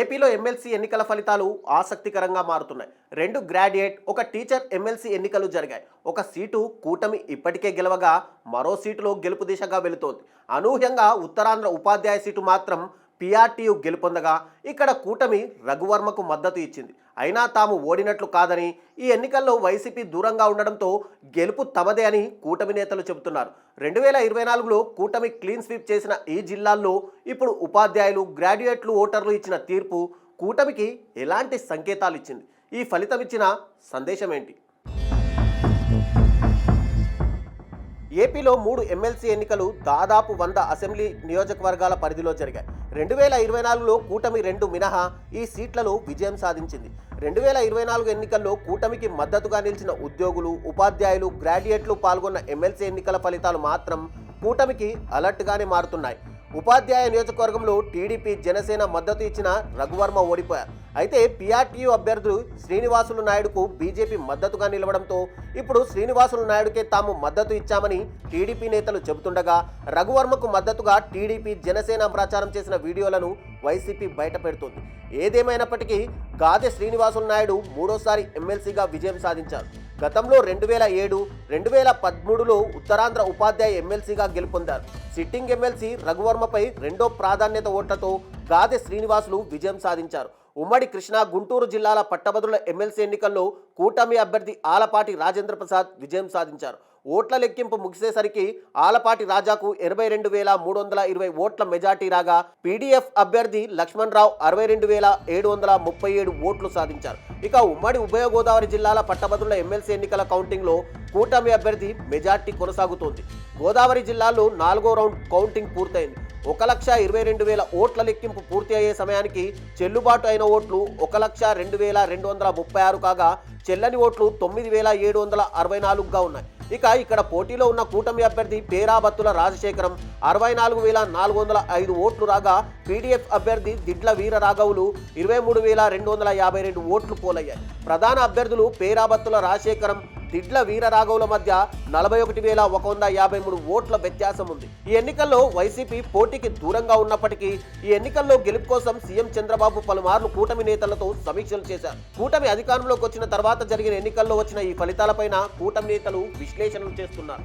ఏపీలో ఎమ్మెల్సీ ఎన్నికల ఫలితాలు ఆసక్తికరంగా మారుతున్నాయి. 2 గ్రాడ్యుయేట్, ఒక టీచర్ ఎమ్మెల్సీ ఎన్నికలు జరిగాయి. ఒక సీటు కూటమి ఇప్పటికే గెలవగా మరో సీటులో గెలుపు దిశగా వెళుతోంది. అనూహ్యంగా ఉత్తరాంధ్ర ఉపాధ్యాయ సీటు మాత్రం పీఆర్టీయూ గెలుపొందగా ఇక్కడ కూటమి రఘువర్మకు మద్దతు ఇచ్చింది. అయినా తాము ఓడినట్లు కాదని, ఈ ఎన్నికల్లో వైసీపీ దూరంగా ఉండడంతో గెలుపు తమదే అని కూటమి నేతలు చెబుతున్నారు. 2024లో కూటమి క్లీన్ స్వీప్ చేసిన ఈ జిల్లాల్లో ఇప్పుడు ఉపాధ్యాయులు, గ్రాడ్యుయేట్లు, ఓటర్లు ఇచ్చిన తీర్పు కూటమికి ఎలాంటి సంకేతాలు ఇచ్చింది? ఈ ఫలితం ఇచ్చిన సందేశం ఏంటి? ఏపీలో 3 ఎమ్మెల్సీ ఎన్నికలు దాదాపు 100 అసెంబ్లీ నియోజకవర్గాల పరిధిలో జరిగాయి. 2024లో కూటమి 2 మినహా ఈ సీట్లలో విజయం సాధించింది. 2024 ఎన్నికల్లో కూటమికి మద్దతుగా నిలిచిన ఉద్యోగులు, ఉపాధ్యాయులు, గ్రాడ్యుయేట్లు పాల్గొన్న ఎమ్మెల్సీ ఎన్నికల ఫలితాలు మాత్రం కూటమికి అలర్ట్గానే మారుతున్నాయి. ఉపాధ్యాయ నియోజకవర్గంలో టీడీపీ, జనసేన మద్దతు ఇచ్చిన రఘువర్మ ఓడిపోయారు. అయితే పీఆర్టీయూ అభ్యర్థులు శ్రీనివాసులు నాయుడుకు బీజేపీ మద్దతుగా నిలవడంతో ఇప్పుడు శ్రీనివాసులు నాయుడుకే తాము మద్దతు ఇచ్చామని టీడీపీ నేతలు చెబుతుండగా, రఘువర్మకు మద్దతుగా టీడీపీ, జనసేన ప్రచారం చేసిన వీడియోలను వైసీపీ బయట పెడుతోంది. ఏదేమైనప్పటికీ గాదె శ్రీనివాసులు నాయుడు మూడోసారి ఎమ్మెల్సీగా విజయం సాధించారు. గతంలో 2007, 2013లో ఉత్తరాంధ్ర ఉపాధ్యాయ ఎమ్మెల్సీగా గెలుపొందారు. సిట్టింగ్ ఎమ్మెల్సీ రఘువర్మపై రెండో ప్రాధాన్యత ఓట్లతో గాదె శ్రీనివాసులు విజయం సాధించారు. ఉమ్మడి కృష్ణా, గుంటూరు జిల్లాల పట్టభద్రుల ఎమ్మెల్సీ ఎన్నికల్లో కూటమి అభ్యర్థి ఆలపాటి రాజేంద్ర ప్రసాద్ విజయం సాధించారు. ఓట్ల లెక్కింపు ముగిసేసరికి ఆలపాటి రాజాకు 82,320 ఓట్ల మెజార్టీ రాగా, పీడీఎఫ్ అభ్యర్థి లక్ష్మణ్ రావు 62,737 ఓట్లు సాధించారు. ఇక ఉమ్మడి ఉభయ గోదావరి జిల్లాల పట్టభద్రుల ఎమ్మెల్సీ ఎన్నికల కౌంటింగ్లో కూటమి అభ్యర్థి మెజార్టీ కొనసాగుతోంది. గోదావరి జిల్లాలో 4వ రౌండ్ కౌంటింగ్ పూర్తయింది. 1,22,000 ఓట్ల లెక్కింపు పూర్తి అయ్యే సమయానికి చెల్లుబాటు అయిన ఓట్లు 1,02,236 కాగా, చెల్లని ఓట్లు 9,764గా ఉన్నాయి. ఇక్కడ పోటీలో ఉన్న కూటమి అభ్యర్థి పేరాబత్తుల రాజశేఖరం 64,405 ఓట్లు రాగా, పీడీఎఫ్ అభ్యర్థి దిడ్ల వీర రాఘవులు 23,252 ఓట్లు పోలయ్యాయి. ప్రధాన అభ్యర్థులు పేరాబత్తుల రాజశేఖరం, దిడ్ల వీర రాఘవుల మధ్య 41,153 ఓట్ల వ్యత్యాసం ఉంది. ఈ ఎన్నికల్లో వైసీపీ పోటీకి దూరంగా ఉన్నప్పటికీ ఈ ఎన్నికల్లో గెలుపు కోసం సీఎం చంద్రబాబు పలుమార్లు కూటమి నేతలతో సమీక్షలు చేశారు. కూటమి అధికారంలోకి వచ్చిన తర్వాత జరిగిన ఎన్నికల్లో వచ్చిన ఈ ఫలితాలపైన కూటమి నేతలు విశ్లేషణలు చేస్తున్నారు.